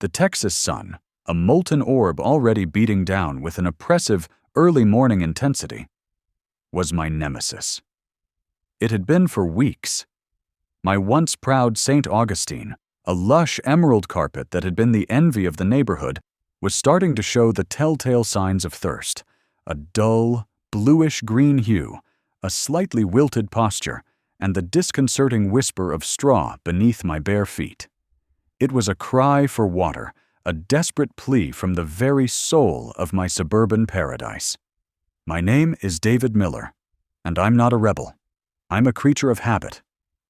The Texas sun, a molten orb already beating down with an oppressive early morning intensity, was my nemesis. It had been for weeks. My once proud St. Augustine, a lush emerald carpet that had been the envy of the neighborhood, was starting to show the telltale signs of thirst: a dull, bluish-green hue, a slightly wilted posture, and the disconcerting whisper of straw beneath my bare feet. It was a cry for water, a desperate plea from the very soul of my suburban paradise. My name is David Miller, and I'm not a rebel. I'm a creature of habit,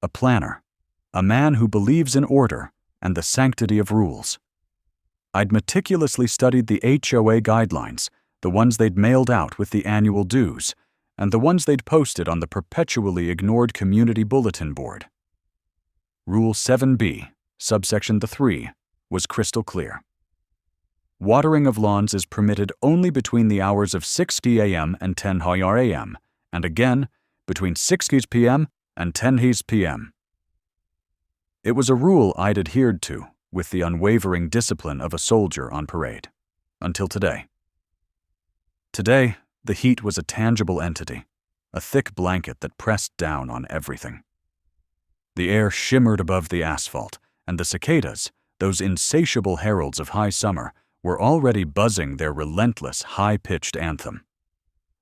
a planner, a man who believes in order and the sanctity of rules. I'd meticulously studied the HOA guidelines, the ones they'd mailed out with the annual dues, and the ones they'd posted on the perpetually ignored community bulletin board. Rule 7B, subsection 3, was crystal clear. Watering of lawns is permitted only between the hours of 6 a.m. and 10 a.m., and again, between 6 p.m. and 10 p.m. It was a rule I'd adhered to with the unwavering discipline of a soldier on parade, until today. Today, the heat was a tangible entity, a thick blanket that pressed down on everything. The air shimmered above the asphalt, and the cicadas, those insatiable heralds of high summer, were already buzzing their relentless, high-pitched anthem.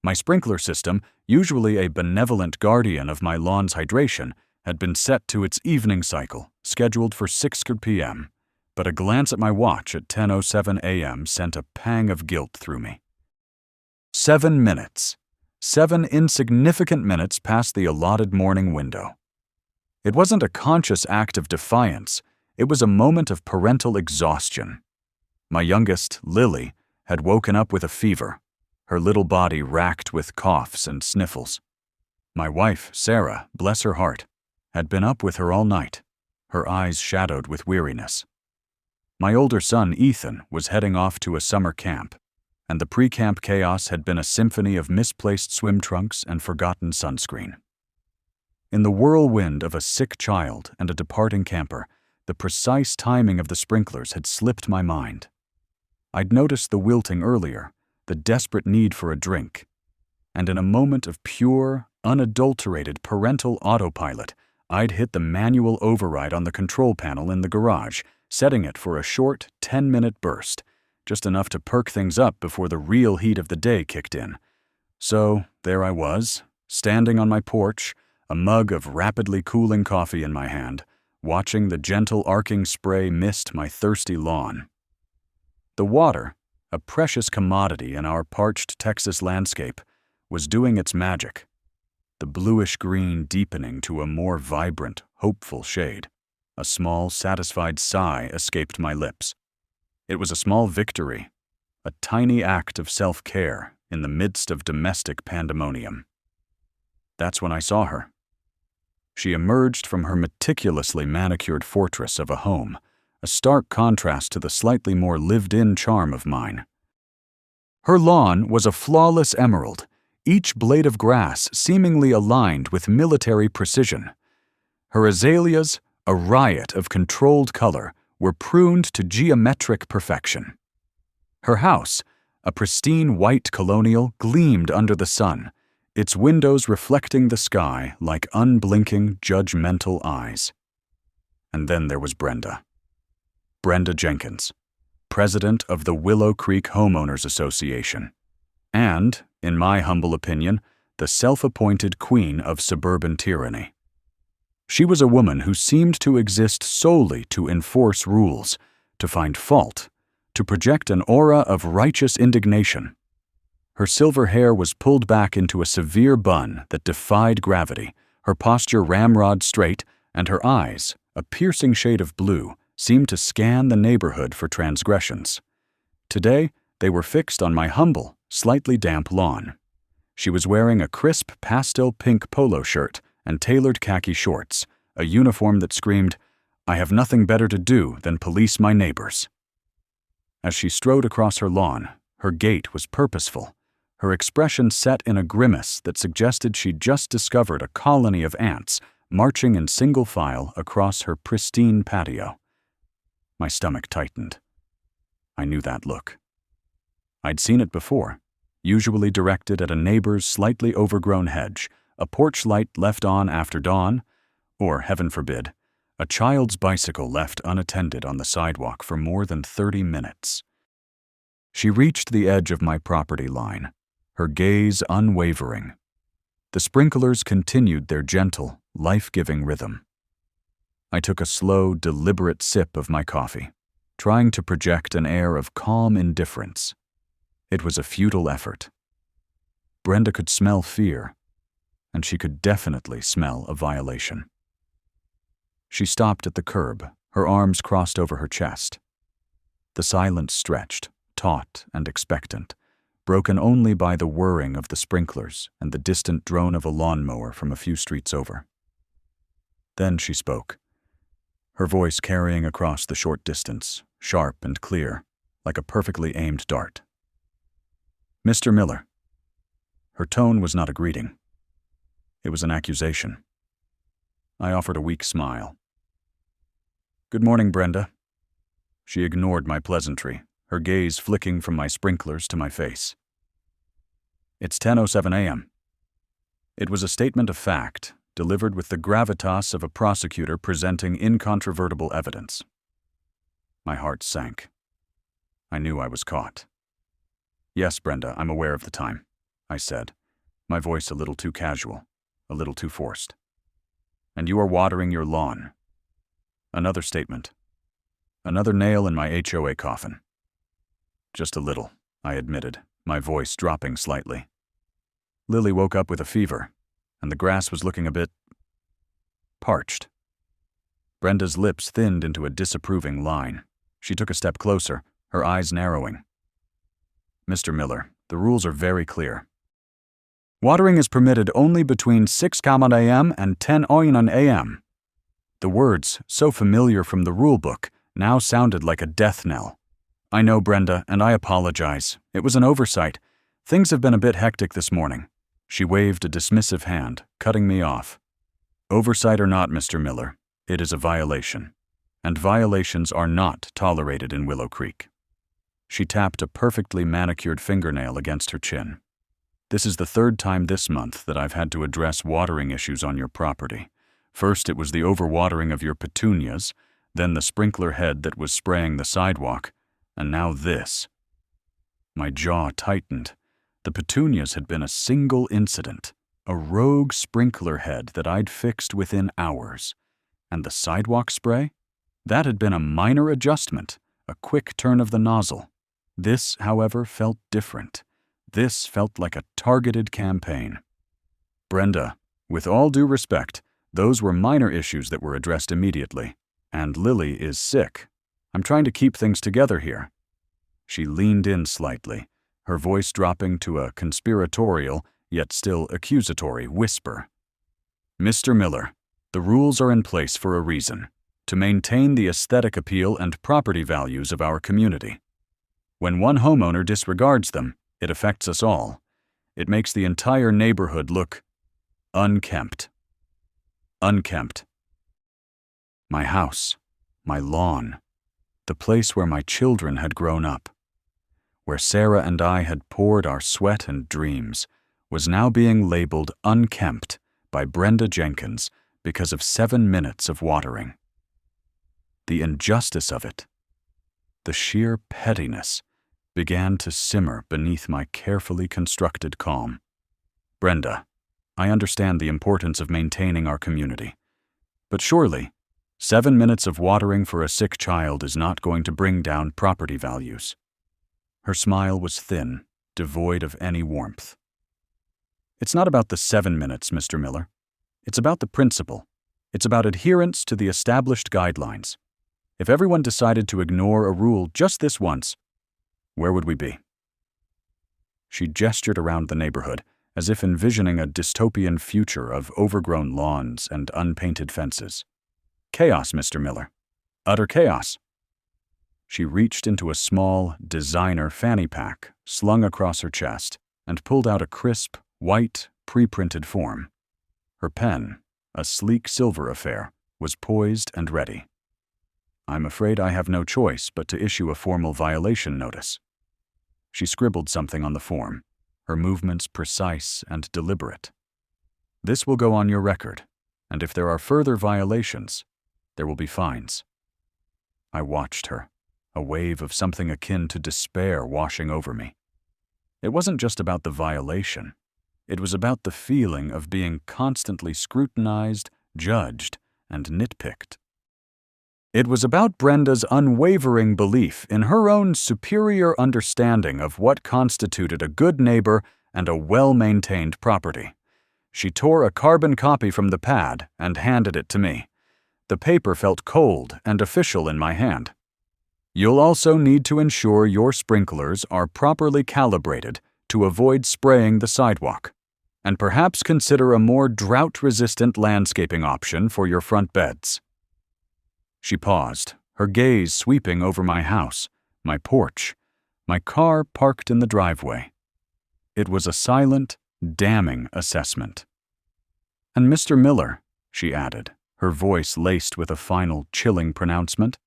My sprinkler system, usually a benevolent guardian of my lawn's hydration, had been set to its evening cycle, scheduled for 6 p.m., but a glance at my watch at 10:07 a.m. sent a pang of guilt through me. 7 minutes. 7 insignificant minutes past the allotted morning window. It wasn't a conscious act of defiance, it was a moment of parental exhaustion. My youngest, Lily, had woken up with a fever, her little body racked with coughs and sniffles. My wife, Sarah, bless her heart, had been up with her all night, her eyes shadowed with weariness. My older son, Ethan, was heading off to a summer camp, and the pre-camp chaos had been a symphony of misplaced swim trunks and forgotten sunscreen. In the whirlwind of a sick child and a departing camper, the precise timing of the sprinklers had slipped my mind. I'd noticed the wilting earlier, the desperate need for a drink, and in a moment of pure, unadulterated parental autopilot, I'd hit the manual override on the control panel in the garage, setting it for a short 10-minute burst, just enough to perk things up before the real heat of the day kicked in. So there I was, standing on my porch, a mug of rapidly cooling coffee in my hand, watching the gentle arcing spray mist my thirsty lawn. The water, a precious commodity in our parched Texas landscape, was doing its magic, the bluish-green deepening to a more vibrant, hopeful shade. A small, satisfied sigh escaped my lips. It was a small victory, a tiny act of self-care in the midst of domestic pandemonium. That's when I saw her. She emerged from her meticulously manicured fortress of a home, a stark contrast to the slightly more lived-in charm of mine. Her lawn was a flawless emerald, each blade of grass seemingly aligned with military precision. Her azaleas, a riot of controlled color, were pruned to geometric perfection. Her house, a pristine white colonial, gleamed under the sun, its windows reflecting the sky like unblinking, judgmental eyes. And then there was Brenda Jenkins, president of the Willow Creek Homeowners Association, and, in my humble opinion, the self-appointed queen of suburban tyranny. She was a woman who seemed to exist solely to enforce rules, to find fault, to project an aura of righteous indignation. Her silver hair was pulled back into a severe bun that defied gravity, her posture ramrod straight, and her eyes, a piercing shade of blue, seemed to scan the neighborhood for transgressions. Today, they were fixed on my humble, slightly damp lawn. She was wearing a crisp pastel pink polo shirt and tailored khaki shorts, a uniform that screamed, "I have nothing better to do than police my neighbors." As she strode across her lawn, her gait was purposeful, her expression set in a grimace that suggested she'd just discovered a colony of ants marching in single file across her pristine patio. My stomach tightened. I knew that look. I'd seen it before, usually directed at a neighbor's slightly overgrown hedge, a porch light left on after dawn, or, heaven forbid, a child's bicycle left unattended on the sidewalk for more than 30 minutes. She reached the edge of my property line, her gaze unwavering. The sprinklers continued their gentle, life-giving rhythm. I took a slow, deliberate sip of my coffee, trying to project an air of calm indifference. It was a futile effort. Brenda could smell fear, and she could definitely smell a violation. She stopped at the curb, her arms crossed over her chest. The silence stretched, taut and expectant, broken only by the whirring of the sprinklers and the distant drone of a lawnmower from a few streets over. Then she spoke, her voice carrying across the short distance, sharp and clear, like a perfectly aimed dart. "Mr. Miller." Her tone was not a greeting. It was an accusation. I offered a weak smile. "Good morning, Brenda." She ignored my pleasantry, her gaze flicking from my sprinklers to my face. "It's 10:07 a.m. It was a statement of fact, delivered with the gravitas of a prosecutor presenting incontrovertible evidence. My heart sank. I knew I was caught. "Yes, Brenda, I'm aware of the time," I said, my voice a little too casual, a little too forced. "And you are watering your lawn." Another statement. Another nail in my HOA coffin. "Just a little," I admitted, my voice dropping slightly. "Lily woke up with a fever, and the grass was looking a bit parched." Brenda's lips thinned into a disapproving line. She took a step closer, her eyes narrowing. "Mr. Miller, the rules are very clear. Watering is permitted only between 6 a.m. and 10 a.m. The words, so familiar from the rulebook, now sounded like a death knell. "I know, Brenda, and I apologize. It was an oversight. Things have been a bit hectic this morning." She waved a dismissive hand, cutting me off. "Oversight or not, Mr. Miller, it is a violation. And violations are not tolerated in Willow Creek." She tapped a perfectly manicured fingernail against her chin. "This is the third time this month that I've had to address watering issues on your property. First it was the overwatering of your petunias, then the sprinkler head that was spraying the sidewalk, and now this." My jaw tightened. The petunias had been a single incident, a rogue sprinkler head that I'd fixed within hours. And the sidewalk spray? That had been a minor adjustment, a quick turn of the nozzle. This, however, felt different. This felt like a targeted campaign. "Brenda, with all due respect, those were minor issues that were addressed immediately. And Lily is sick. I'm trying to keep things together here." She leaned in slightly, her voice dropping to a conspiratorial, yet still accusatory whisper. "Mr. Miller, the rules are in place for a reason, to maintain the aesthetic appeal and property values of our community. When one homeowner disregards them, it affects us all. It makes the entire neighborhood look unkempt. Unkempt. My house, my lawn, the place where my children had grown up, where Sarah and I had poured our sweat and dreams, was now being labeled unkempt by Brenda Jenkins because of 7 minutes of watering. The injustice of it, the sheer pettiness, began to simmer beneath my carefully constructed calm. "Brenda, I understand the importance of maintaining our community, but surely 7 minutes of watering for a sick child is not going to bring down property values." Her smile was thin, devoid of any warmth. "It's not about the 7 minutes, Mr. Miller. It's about the principle. It's about adherence to the established guidelines. If everyone decided to ignore a rule just this once, where would we be?" She gestured around the neighborhood, as if envisioning a dystopian future of overgrown lawns and unpainted fences. "Chaos, Mr. Miller. Utter chaos." She reached into a small, designer fanny pack slung across her chest and pulled out a crisp, white, pre-printed form. Her pen, a sleek silver affair, was poised and ready. I'm afraid I have no choice but to issue a formal violation notice." She scribbled something on the form, her movements precise and deliberate. "This will go on your record, and if there are further violations, there will be fines." I watched her, a wave of something akin to despair washing over me. It wasn't just about the violation. It was about the feeling of being constantly scrutinized, judged, and nitpicked. It was about Brenda's unwavering belief in her own superior understanding of what constituted a good neighbor and a well-maintained property. She tore a carbon copy from the pad and handed it to me. The paper felt cold and official in my hand. "You'll also need to ensure your sprinklers are properly calibrated to avoid spraying the sidewalk, and perhaps consider a more drought-resistant landscaping option for your front beds." She paused, her gaze sweeping over my house, my porch, my car parked in the driveway. It was a silent, damning assessment. "And Mr. Miller," she added, her voice laced with a final, chilling pronouncement,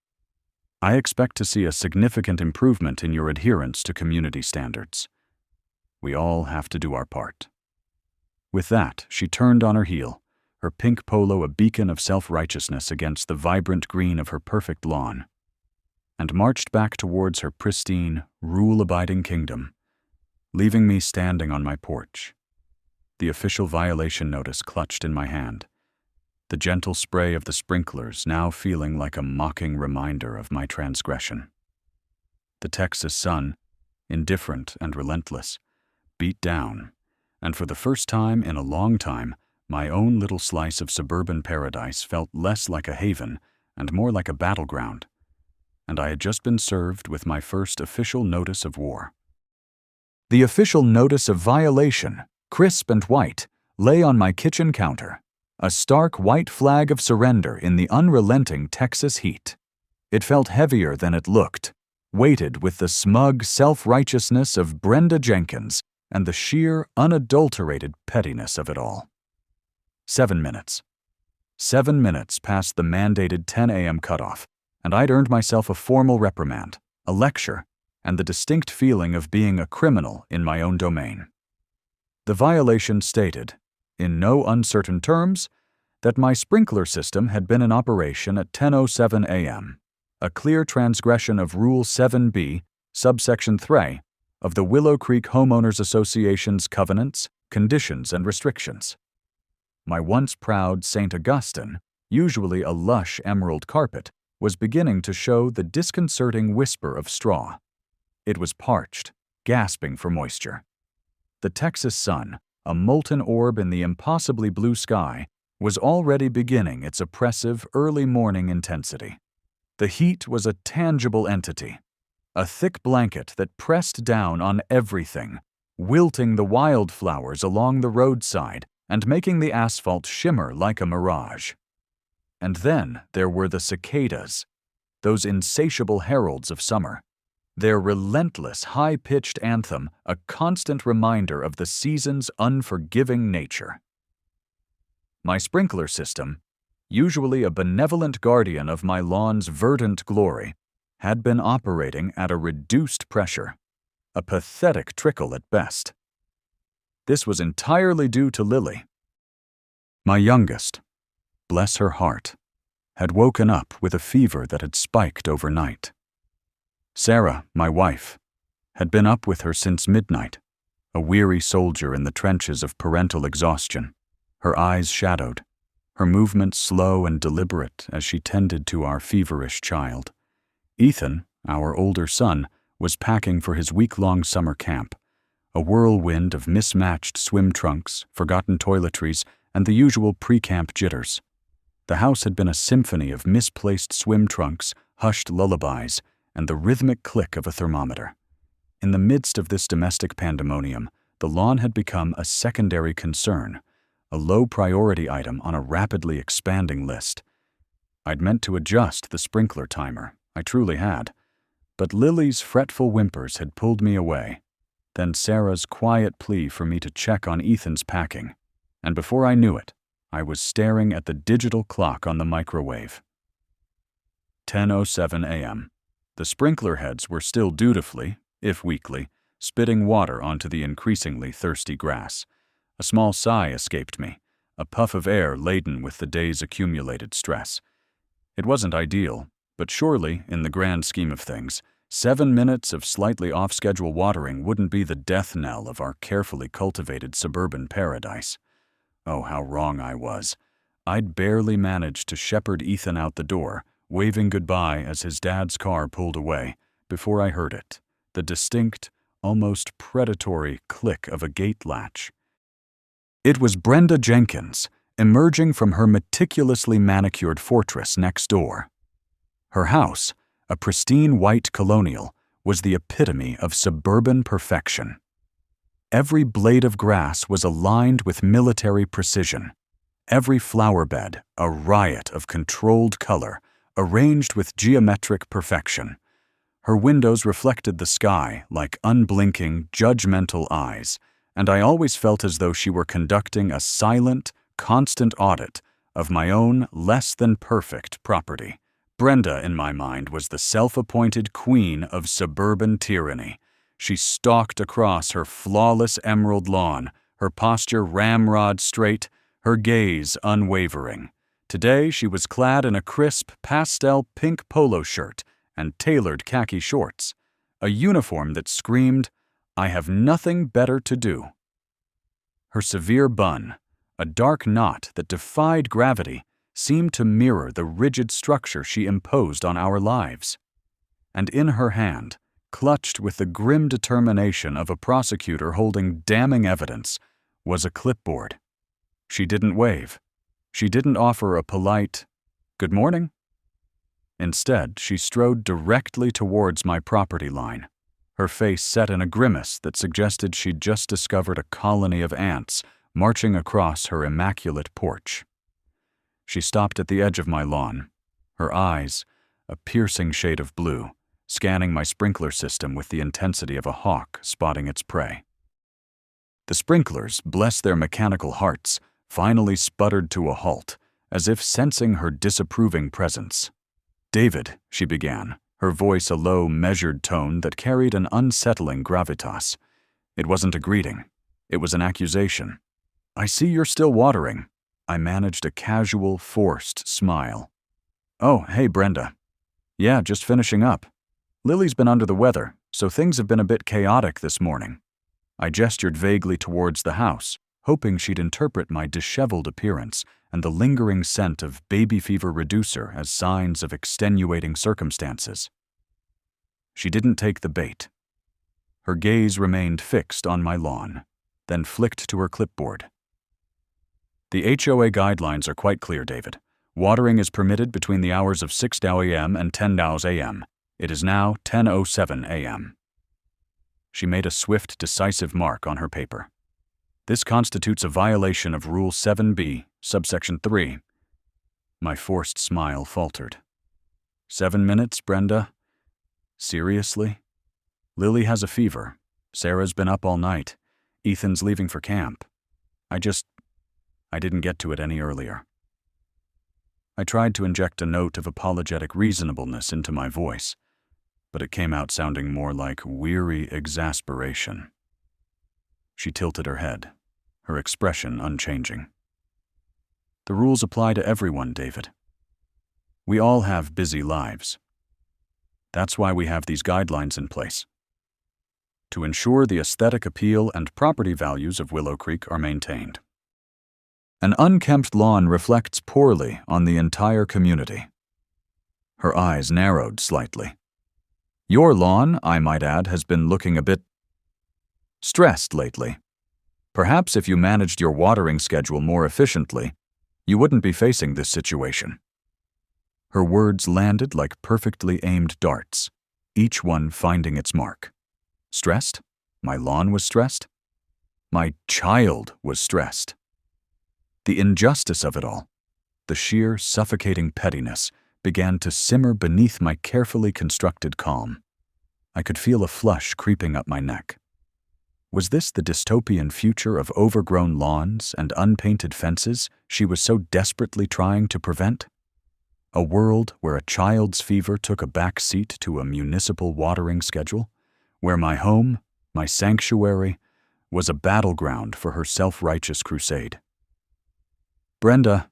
"I expect to see a significant improvement in your adherence to community standards. We all have to do our part." With that, she turned on her heel, her pink polo a beacon of self-righteousness against the vibrant green of her perfect lawn, and marched back towards her pristine, rule-abiding kingdom, leaving me standing on my porch, the official violation notice clutched in my hand, the gentle spray of the sprinklers now feeling like a mocking reminder of my transgression. The Texas sun, indifferent and relentless, beat down, and for the first time in a long time, my own little slice of suburban paradise felt less like a haven and more like a battleground, and I had just been served with my first official notice of war. The official notice of violation, crisp and white, lay on my kitchen counter, a stark white flag of surrender in the unrelenting Texas heat. It felt heavier than it looked, weighted with the smug self-righteousness of Brenda Jenkins and the sheer, unadulterated pettiness of it all. 7 minutes. 7 minutes past the mandated 10 a.m. cutoff, and I'd earned myself a formal reprimand, a lecture, and the distinct feeling of being a criminal in my own domain. The violation stated, in no uncertain terms, that my sprinkler system had been in operation at 10:07 a.m., a clear transgression of Rule 7b, subsection 3, of the Willow Creek Homeowners Association's covenants, conditions, and restrictions. My once proud St. Augustine, usually a lush emerald carpet, was beginning to show the disconcerting whisper of straw. It was parched, gasping for moisture. The Texas sun, a molten orb in the impossibly blue sky, was already beginning its oppressive early morning intensity. The heat was a tangible entity, a thick blanket that pressed down on everything, wilting the wildflowers along the roadside and making the asphalt shimmer like a mirage. And then there were the cicadas, those insatiable heralds of summer, their relentless, high-pitched anthem a constant reminder of the season's unforgiving nature. My sprinkler system, usually a benevolent guardian of my lawn's verdant glory, had been operating at a reduced pressure, a pathetic trickle at best. This was entirely due to Lily. My youngest, bless her heart, had woken up with a fever that had spiked overnight. Sarah, my wife, had been up with her since midnight, a weary soldier in the trenches of parental exhaustion, her eyes shadowed, her movements slow and deliberate as she tended to our feverish child. Ethan, our older son, was packing for his week-long summer camp, a whirlwind of mismatched swim trunks, forgotten toiletries, and the usual pre-camp jitters. The house had been a symphony of misplaced swim trunks, hushed lullabies, and the rhythmic click of a thermometer. In the midst of this domestic pandemonium, the lawn had become a secondary concern, a low-priority item on a rapidly expanding list. I'd meant to adjust the sprinkler timer, I truly had, but Lily's fretful whimpers had pulled me away. Then Sarah's quiet plea for me to check on Ethan's packing, and before I knew it, I was staring at the digital clock on the microwave. 10:07 a.m. The sprinkler heads were still dutifully, if weakly, spitting water onto the increasingly thirsty grass. A small sigh escaped me, a puff of air laden with the day's accumulated stress. It wasn't ideal, but surely, in the grand scheme of things, 7 minutes of slightly off-schedule watering wouldn't be the death knell of our carefully cultivated suburban paradise. Oh, how wrong I was. I'd barely managed to shepherd Ethan out the door, waving goodbye as his dad's car pulled away, before I heard it, the distinct, almost predatory click of a gate latch. It was Brenda Jenkins, emerging from her meticulously manicured fortress next door. Her house, a pristine white colonial, was the epitome of suburban perfection. Every blade of grass was aligned with military precision. Every flower bed, a riot of controlled color, arranged with geometric perfection. Her windows reflected the sky like unblinking, judgmental eyes, and I always felt as though she were conducting a silent, constant audit of my own less-than-perfect property. Brenda, in my mind, was the self-appointed queen of suburban tyranny. She stalked across her flawless emerald lawn, her posture ramrod straight, her gaze unwavering. Today she was clad in a crisp pastel pink polo shirt and tailored khaki shorts, a uniform that screamed, "I have nothing better to do." Her severe bun, a dark knot that defied gravity, seemed to mirror the rigid structure she imposed on our lives. And in her hand, clutched with the grim determination of a prosecutor holding damning evidence, was a clipboard. She didn't wave. She didn't offer a polite, "Good morning." Instead, she strode directly towards my property line, her face set in a grimace that suggested she'd just discovered a colony of ants marching across her immaculate porch. She stopped at the edge of my lawn, her eyes, a piercing shade of blue, scanning my sprinkler system with the intensity of a hawk spotting its prey. The sprinklers, bless their mechanical hearts, finally sputtered to a halt, as if sensing her disapproving presence. "David," she began, her voice a low, measured tone that carried an unsettling gravitas. It wasn't a greeting. It was an accusation. "I see you're still watering." I managed a casual, forced smile. "Oh, hey, Brenda. Yeah, just finishing up. Lily's been under the weather, so things have been a bit chaotic this morning." I gestured vaguely towards the house, hoping she'd interpret my disheveled appearance and the lingering scent of baby fever reducer as signs of extenuating circumstances. She didn't take the bait. Her gaze remained fixed on my lawn, then flicked to her clipboard. "The HOA guidelines are quite clear, David. Watering is permitted between the hours of 6 a.m. and 10 a.m. It is now 10:07 a.m. She made a swift, decisive mark on her paper. "This constitutes a violation of Rule 7b, subsection 3. My forced smile faltered. 7 minutes, Brenda? Seriously? Lily has a fever. Sarah's been up all night. Ethan's leaving for camp. I didn't get to it any earlier." I tried to inject a note of apologetic reasonableness into my voice, but it came out sounding more like weary exasperation. She tilted her head, her expression unchanging. "The rules apply to everyone, David. We all have busy lives. That's why we have these guidelines in place. To ensure the aesthetic appeal and property values of Willow Creek are maintained. An unkempt lawn reflects poorly on the entire community." Her eyes narrowed slightly. "Your lawn, I might add, has been looking a bit stressed lately. Perhaps if you managed your watering schedule more efficiently, you wouldn't be facing this situation." Her words landed like perfectly aimed darts, each one finding its mark. Stressed? My lawn was stressed? My child was stressed. The injustice of it all, the sheer suffocating pettiness, began to simmer beneath my carefully constructed calm. I could feel a flush creeping up my neck. Was this the dystopian future of overgrown lawns and unpainted fences she was so desperately trying to prevent? A world where a child's fever took a back seat to a municipal watering schedule, where my home, my sanctuary, was a battleground for her self-righteous crusade. "Brenda,"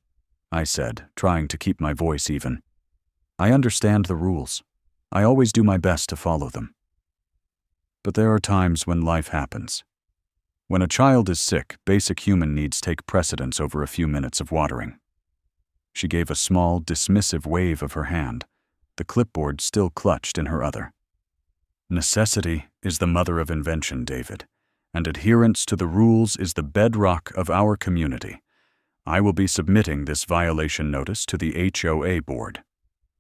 I said, trying to keep my voice even, "I understand the rules. I always do my best to follow them. But there are times when life happens. When a child is sick, basic human needs take precedence over a few minutes of watering." She gave a small, dismissive wave of her hand, the clipboard still clutched in her other. "Necessity is the mother of invention, David, and adherence to the rules is the bedrock of our community. I will be submitting this violation notice to the HOA board.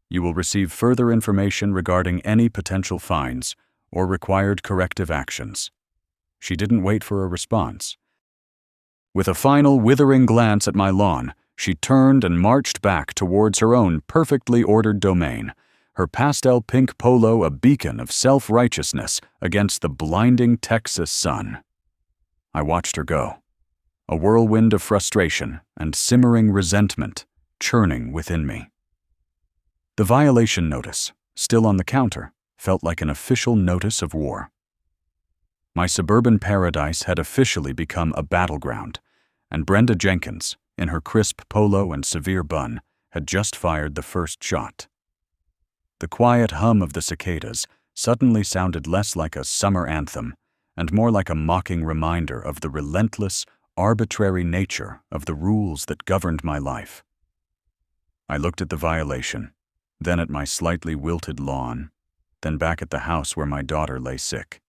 You will receive further information regarding any potential fines or required corrective actions." She didn't wait for a response. With a final withering glance at my lawn, she turned and marched back towards her own perfectly ordered domain, her pastel pink polo a beacon of self-righteousness against the blinding Texas sun. I watched her go, a whirlwind of frustration and simmering resentment churning within me. The violation notice, still on the counter, felt like an official notice of war. My suburban paradise had officially become a battleground, and Brenda Jenkins, in her crisp polo and severe bun, had just fired the first shot. The quiet hum of the cicadas suddenly sounded less like a summer anthem and more like a mocking reminder of the relentless, arbitrary nature of the rules that governed my life. I looked at the violation, then at my slightly wilted lawn, then back at the house where my daughter lay sick,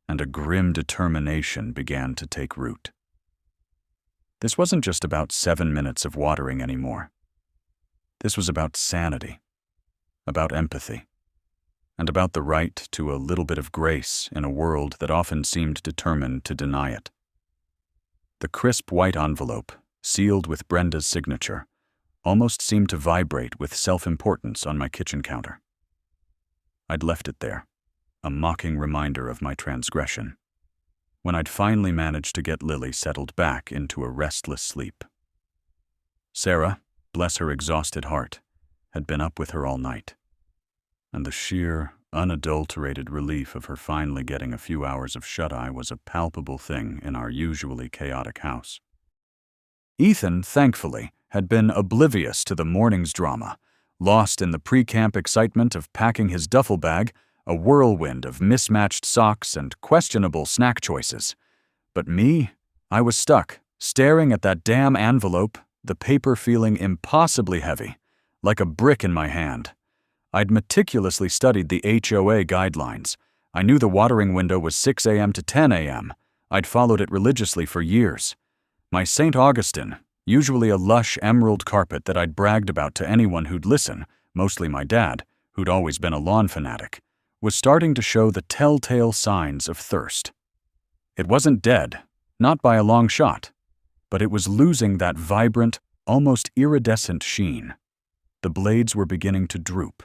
and a grim determination began to take root. This wasn't just about 7 minutes of watering anymore. This was about sanity, about empathy, and about the right to a little bit of grace in a world that often seemed determined to deny it. The crisp white envelope, sealed with Brenda's signature, almost seemed to vibrate with self-importance on my kitchen counter. I'd left it there, a mocking reminder of my transgression, when I'd finally managed to get Lily settled back into a restless sleep. Sarah, bless her exhausted heart, had been up with her all night, and the sheer, unadulterated relief of her finally getting a few hours of shut-eye was a palpable thing in our usually chaotic house. Ethan, thankfully, had been oblivious to the morning's drama, lost in the pre-camp excitement of packing his duffel bag, a whirlwind of mismatched socks and questionable snack choices. But me, I was stuck, staring at that damn envelope, the paper feeling impossibly heavy, like a brick in my hand. I'd meticulously studied the HOA guidelines. I knew the watering window was 6 a.m. to 10 a.m. I'd followed it religiously for years. My St. Augustine, usually a lush emerald carpet that I'd bragged about to anyone who'd listen, mostly my dad, who'd always been a lawn fanatic, was starting to show the telltale signs of thirst. It wasn't dead, not by a long shot, but it was losing that vibrant, almost iridescent sheen. The blades were beginning to droop,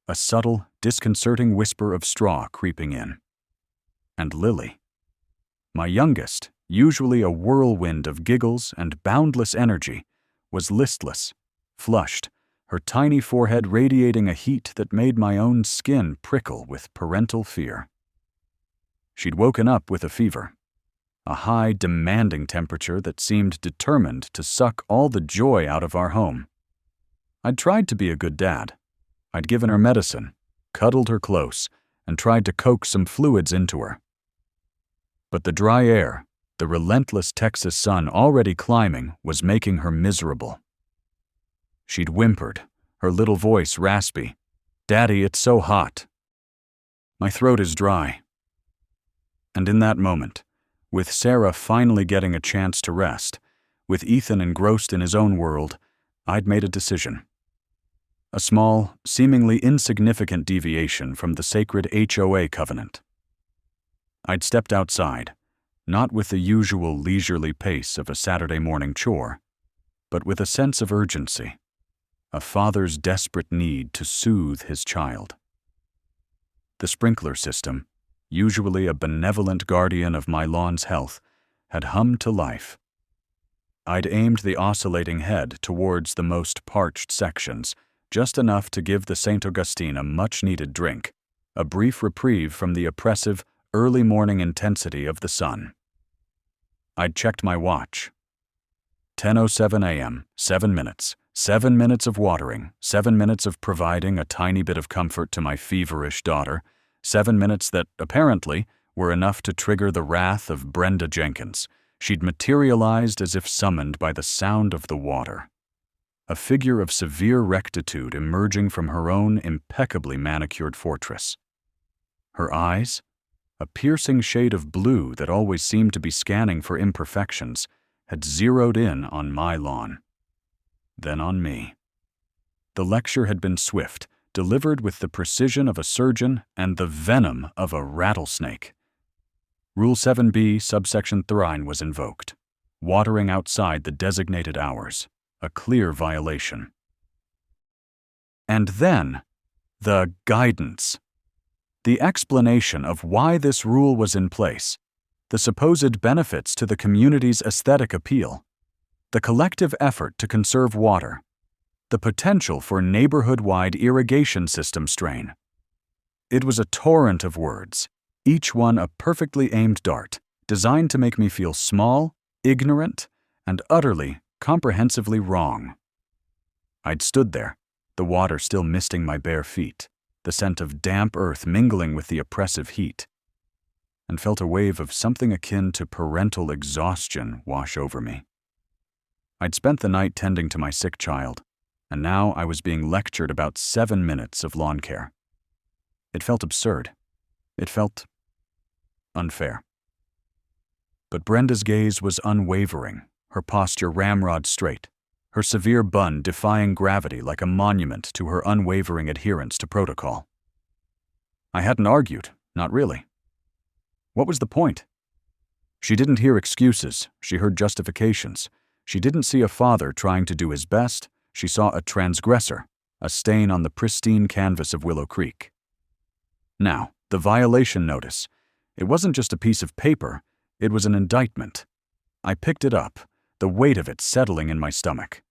a subtle, disconcerting whisper of straw creeping in. And Lily, my youngest, usually a whirlwind of giggles and boundless energy, was listless, flushed, her tiny forehead radiating a heat that made my own skin prickle with parental fear. She'd woken up with a fever, a high, demanding temperature that seemed determined to suck all the joy out of our home. I'd tried to be a good dad. I'd given her medicine, cuddled her close, and tried to coax some fluids into her. But the dry air, the relentless Texas sun already climbing, was making her miserable. She'd whimpered, her little voice raspy. "Daddy, it's so hot." My throat is dry. And in that moment, with Sarah finally getting a chance to rest, with Ethan engrossed in his own world, I'd made a decision. A small, seemingly insignificant deviation from the sacred HOA covenant. I'd stepped outside, not with the usual leisurely pace of a Saturday morning chore, but with a sense of urgency, a father's desperate need to soothe his child. The sprinkler system, usually a benevolent guardian of my lawn's health, had hummed to life. I'd aimed the oscillating head towards the most parched sections, just enough to give the St. Augustine a much-needed drink, a brief reprieve from the oppressive, early morning intensity of the sun. I'd checked my watch. 10:07 a.m., 7 minutes. 7 minutes of watering, 7 minutes of providing a tiny bit of comfort to my feverish daughter, 7 minutes that, apparently, were enough to trigger the wrath of Brenda Jenkins. She'd materialized as if summoned by the sound of the water. A figure of severe rectitude emerging from her own impeccably manicured fortress. Her eyes, a piercing shade of blue that always seemed to be scanning for imperfections, had zeroed in on my lawn. Then on me. The lecture had been swift, delivered with the precision of a surgeon and the venom of a rattlesnake. Rule 7b, subsection 3 was invoked. Watering outside the designated hours. A clear violation. And then, the guidance. The explanation of why this rule was in place. The supposed benefits to the community's aesthetic appeal. The collective effort to conserve water, the potential for neighborhood-wide irrigation system strain. It was a torrent of words, each one a perfectly aimed dart, designed to make me feel small, ignorant, and utterly, comprehensively wrong. I'd stood there, the water still misting my bare feet, the scent of damp earth mingling with the oppressive heat, and felt a wave of something akin to parental exhaustion wash over me. I'd spent the night tending to my sick child, and now I was being lectured about 7 minutes of lawn care. It felt absurd. It felt unfair. But Brenda's gaze was unwavering, her posture ramrod straight, her severe bun defying gravity like a monument to her unwavering adherence to protocol. I hadn't argued, not really. What was the point? She didn't hear excuses, she heard justifications. She didn't see a father trying to do his best, she saw a transgressor, a stain on the pristine canvas of Willow Creek. Now, the violation notice. It wasn't just a piece of paper, it was an indictment. I picked it up, the weight of it settling in my stomach.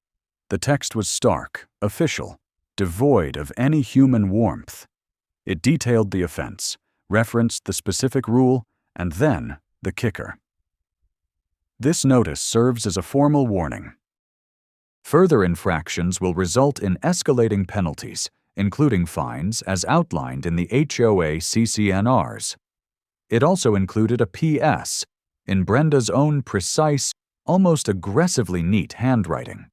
The text was stark, official, devoid of any human warmth. It detailed the offense, referenced the specific rule, and then the kicker. This notice serves as a formal warning. Further infractions will result in escalating penalties, including fines as outlined in the HOA CCNRs. It also included a PS, in Brenda's own precise, almost aggressively neat handwriting.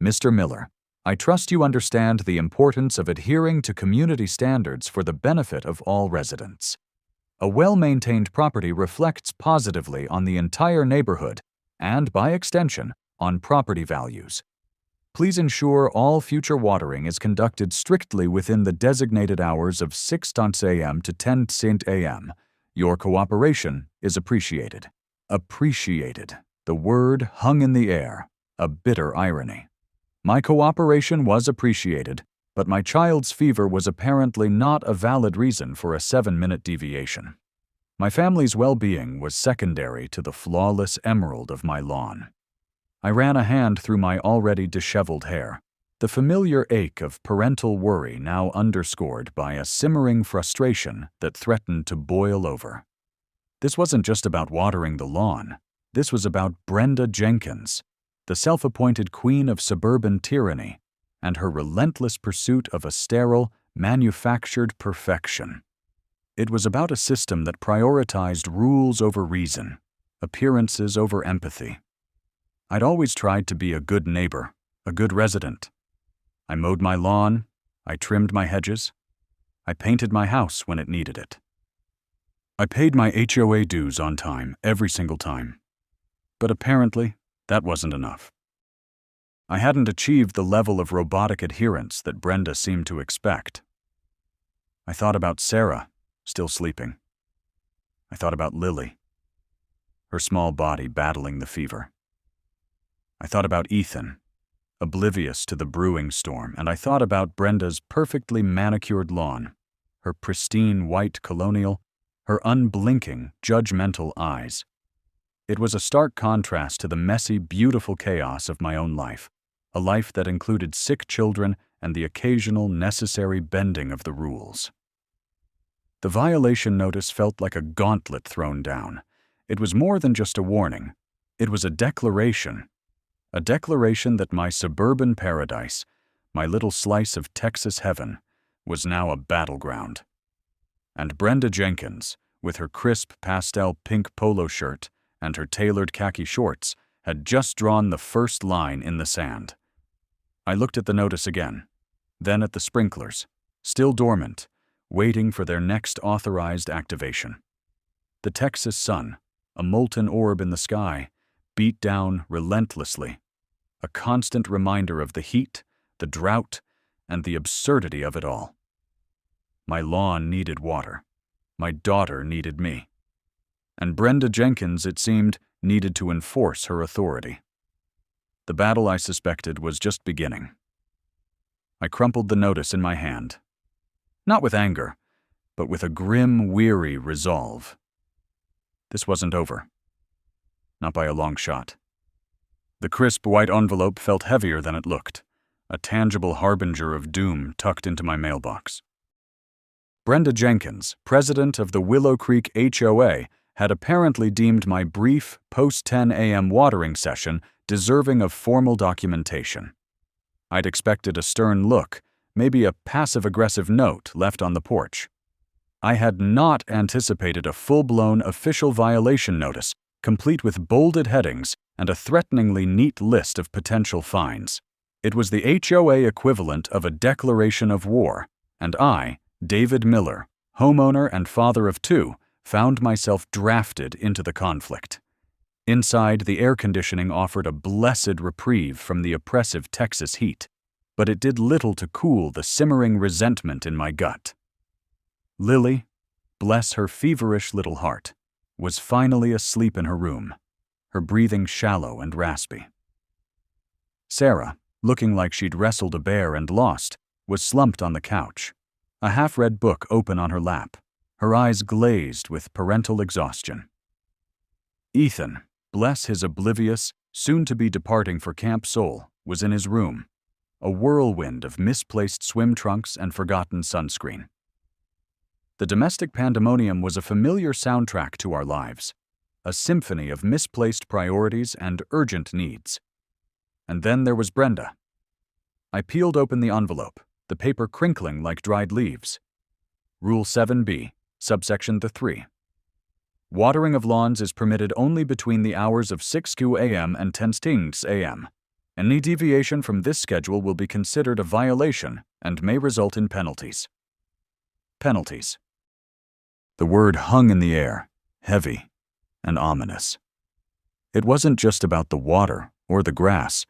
Mr. Miller, I trust you understand the importance of adhering to community standards for the benefit of all residents. A well-maintained property reflects positively on the entire neighborhood and, by extension, on property values. Please ensure all future watering is conducted strictly within the designated hours of 6:00 a.m. to 10:00 a.m. Your cooperation is appreciated. Appreciated. The word hung in the air, a bitter irony. My cooperation was appreciated, but my child's fever was apparently not a valid reason for a 7-minute deviation. My family's well-being was secondary to the flawless emerald of my lawn. I ran a hand through my already disheveled hair, the familiar ache of parental worry now underscored by a simmering frustration that threatened to boil over. This wasn't just about watering the lawn. This was about Brenda Jenkins, the self-appointed queen of suburban tyranny, and her relentless pursuit of a sterile, manufactured perfection. It was about a system that prioritized rules over reason, appearances over empathy. I'd always tried to be a good neighbor, a good resident. I mowed my lawn, I trimmed my hedges, I painted my house when it needed it. I paid my HOA dues on time every single time. But apparently, that wasn't enough. I hadn't achieved the level of robotic adherence that Brenda seemed to expect. I thought about Sarah, still sleeping. I thought about Lily, her small body battling the fever. I thought about Ethan, oblivious to the brewing storm, and I thought about Brenda's perfectly manicured lawn, her pristine white colonial, her unblinking, judgmental eyes. It was a stark contrast to the messy, beautiful chaos of my own life, a life that included sick children and the occasional necessary bending of the rules. The violation notice felt like a gauntlet thrown down. It was more than just a warning. It was a declaration that my suburban paradise, my little slice of Texas heaven, was now a battleground. And Brenda Jenkins, with her crisp pastel pink polo shirt and her tailored khaki shorts, had just drawn the first line in the sand. I looked at the notice again, then at the sprinklers, still dormant, waiting for their next authorized activation. The Texas sun, a molten orb in the sky, beat down relentlessly, a constant reminder of the heat, the drought, and the absurdity of it all. My lawn needed water. My daughter needed me. And Brenda Jenkins, it seemed, needed to enforce her authority. The battle, I suspected, was just beginning. I crumpled the notice in my hand. Not with anger, but with a grim, weary resolve. This wasn't over. Not by a long shot. The crisp white envelope felt heavier than it looked, a tangible harbinger of doom tucked into my mailbox. Brenda Jenkins, president of the Willow Creek HOA, had apparently deemed my brief post-10 a.m. watering session deserving of formal documentation. I'd expected a stern look, maybe a passive-aggressive note left on the porch. I had not anticipated a full-blown official violation notice, complete with bolded headings and a threateningly neat list of potential fines. It was the HOA equivalent of a declaration of war, and I, David Miller, homeowner and father of two, found myself drafted into the conflict. Inside, the air conditioning offered a blessed reprieve from the oppressive Texas heat, but it did little to cool the simmering resentment in my gut. Lily, bless her feverish little heart, was finally asleep in her room, her breathing shallow and raspy. Sarah, looking like she'd wrestled a bear and lost, was slumped on the couch, a half-read book open on her lap, her eyes glazed with parental exhaustion. Ethan, bless his oblivious, soon-to-be departing for Camp Soul, was in his room, a whirlwind of misplaced swim trunks and forgotten sunscreen. The domestic pandemonium was a familiar soundtrack to our lives, a symphony of misplaced priorities and urgent needs. And then there was Brenda. I peeled open the envelope, the paper crinkling like dried leaves. Rule 7b, subsection 3. Watering of lawns is permitted only between the hours of 6 a.m. and 10 a.m. Any deviation from this schedule will be considered a violation and may result in penalties. Penalties. The word hung in the air, heavy and ominous. It wasn't just about the water or the grass,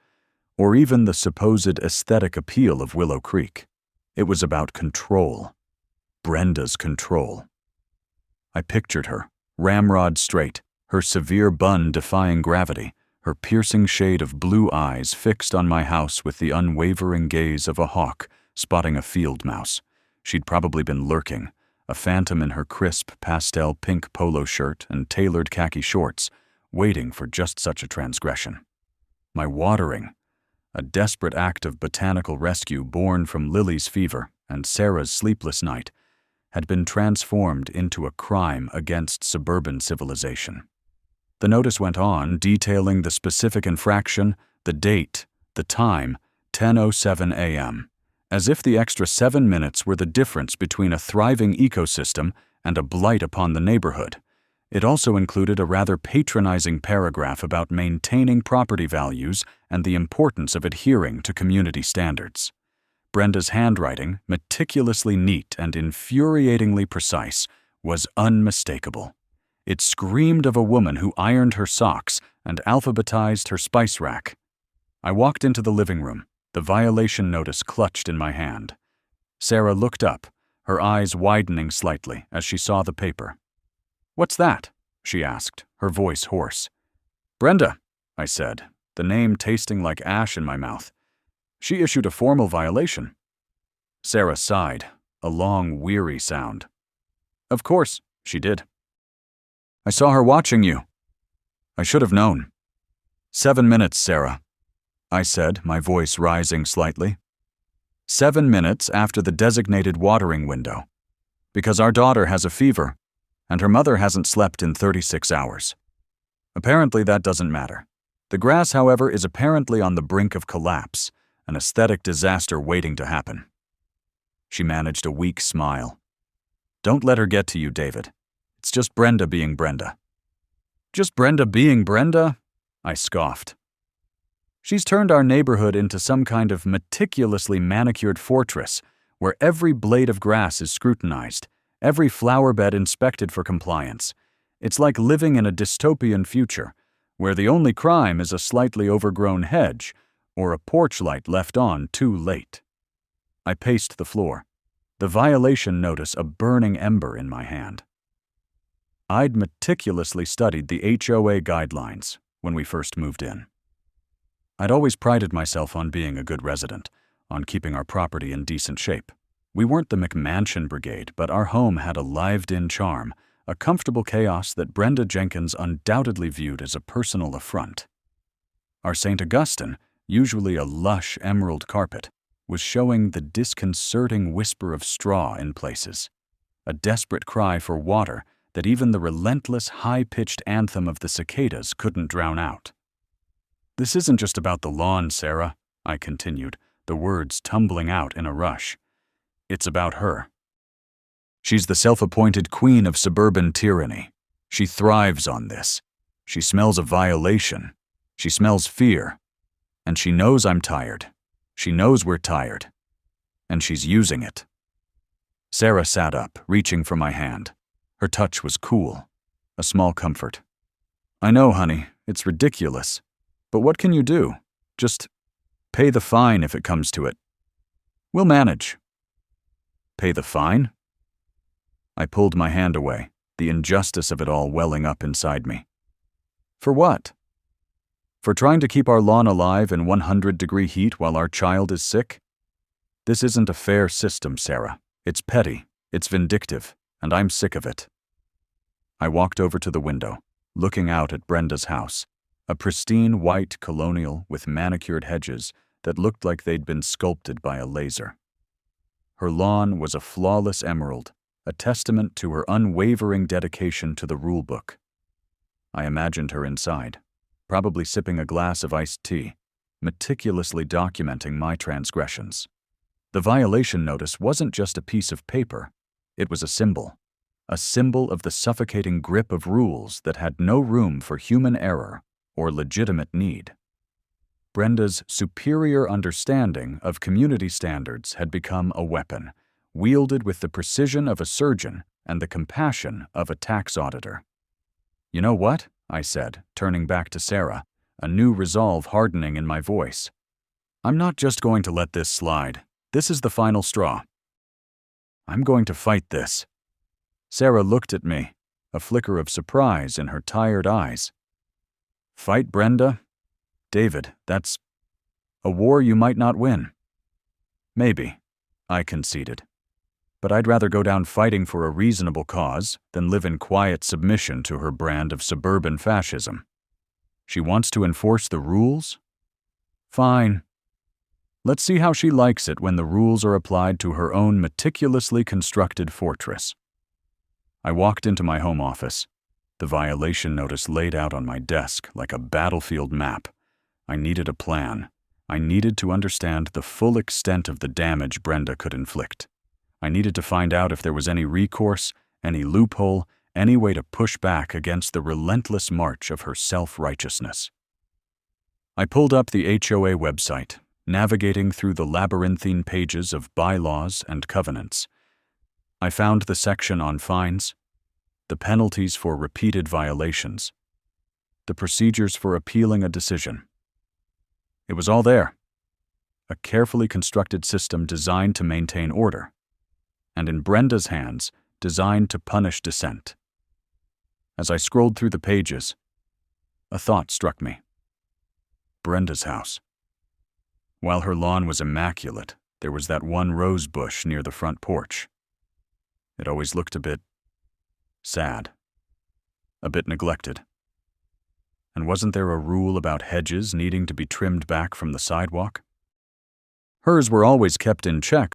or even the supposed aesthetic appeal of Willow Creek. It was about control. Brenda's control. I pictured her, ramrod straight, her severe bun defying gravity, her piercing shade of blue eyes fixed on my house with the unwavering gaze of a hawk spotting a field mouse. She'd probably been lurking, a phantom in her crisp pastel pink polo shirt and tailored khaki shorts, waiting for just such a transgression. My watering, a desperate act of botanical rescue born from Lily's fever and Sarah's sleepless night, had been transformed into a crime against suburban civilization. The notice went on, detailing the specific infraction, the date, the time, 10:07 a.m., as if the extra 7 minutes were the difference between a thriving ecosystem and a blight upon the neighborhood. It also included a rather patronizing paragraph about maintaining property values and the importance of adhering to community standards. Brenda's handwriting, meticulously neat and infuriatingly precise, was unmistakable. It screamed of a woman who ironed her socks and alphabetized her spice rack. I walked into the living room, the violation notice clutched in my hand. Sarah looked up, her eyes widening slightly as she saw the paper. "What's that?" she asked, her voice hoarse. "Brenda," I said, the name tasting like ash in my mouth. "She issued a formal violation." Sarah sighed, a long, weary sound. "Of course, she did. I saw her watching you. I should have known." 7 minutes, Sarah, I said, my voice rising slightly. 7 minutes after the designated watering window, because our daughter has a fever, and her mother hasn't slept in 36 hours. Apparently that doesn't matter. The grass, however, is apparently on the brink of collapse, an aesthetic disaster waiting to happen. She managed a weak smile. Don't let her get to you, David. It's just Brenda being Brenda. Just Brenda being Brenda? I scoffed. She's turned our neighborhood into some kind of meticulously manicured fortress where every blade of grass is scrutinized, every flower bed inspected for compliance. It's like living in a dystopian future where the only crime is a slightly overgrown hedge or a porch light left on too late. I paced the floor, the violation notice a burning ember in my hand. I'd meticulously studied the HOA guidelines when we first moved in. I'd always prided myself on being a good resident, on keeping our property in decent shape. We weren't the McMansion brigade, but our home had a lived-in charm, a comfortable chaos that Brenda Jenkins undoubtedly viewed as a personal affront. Our St. Augustine, usually a lush emerald carpet, was showing the disconcerting whisper of straw in places, a desperate cry for water that even the relentless high-pitched anthem of the cicadas couldn't drown out. This isn't just about the lawn, Sarah, I continued, the words tumbling out in a rush. It's about her. She's the self-appointed queen of suburban tyranny. She thrives on this. She smells a violation. She smells fear. And she knows I'm tired. She knows we're tired. And she's using it. Sarah sat up, reaching for my hand. Her touch was cool, a small comfort. I know, honey, it's ridiculous. But what can you do? Just pay the fine if it comes to it. We'll manage. Pay the fine? I pulled my hand away, the injustice of it all welling up inside me. For what? For trying to keep our lawn alive in 100-degree heat while our child is sick? This isn't a fair system, Sarah. It's petty, it's vindictive, and I'm sick of it. I walked over to the window, looking out at Brenda's house, a pristine white colonial with manicured hedges that looked like they'd been sculpted by a laser. Her lawn was a flawless emerald, a testament to her unwavering dedication to the rulebook. I imagined her inside, probably sipping a glass of iced tea, meticulously documenting my transgressions. The violation notice wasn't just a piece of paper, it was a symbol of the suffocating grip of rules that had no room for human error or legitimate need. Brenda's superior understanding of community standards had become a weapon, wielded with the precision of a surgeon and the compassion of a tax auditor. You know what? I said, turning back to Sarah, a new resolve hardening in my voice. I'm not just going to let this slide. This is the final straw. I'm going to fight this. Sarah looked at me, a flicker of surprise in her tired eyes. Fight, Brenda? David, that's a war you might not win. Maybe, I conceded. But I'd rather go down fighting for a reasonable cause than live in quiet submission to her brand of suburban fascism. She wants to enforce the rules? Fine. Let's see how she likes it when the rules are applied to her own meticulously constructed fortress. I walked into my home office, the violation notice laid out on my desk like a battlefield map. I needed a plan. I needed to understand the full extent of the damage Brenda could inflict. I needed to find out if there was any recourse, any loophole, any way to push back against the relentless march of her self-righteousness. I pulled up the HOA website, navigating through the labyrinthine pages of bylaws and covenants. I found the section on fines, the penalties for repeated violations, the procedures for appealing a decision. It was all there, a carefully constructed system designed to maintain order, and in Brenda's hands, designed to punish dissent. As I scrolled through the pages, a thought struck me. Brenda's house. While her lawn was immaculate, there was that one rose bush near the front porch. It always looked a bit sad, a bit neglected. And wasn't there a rule about hedges needing to be trimmed back from the sidewalk? Hers were always kept in check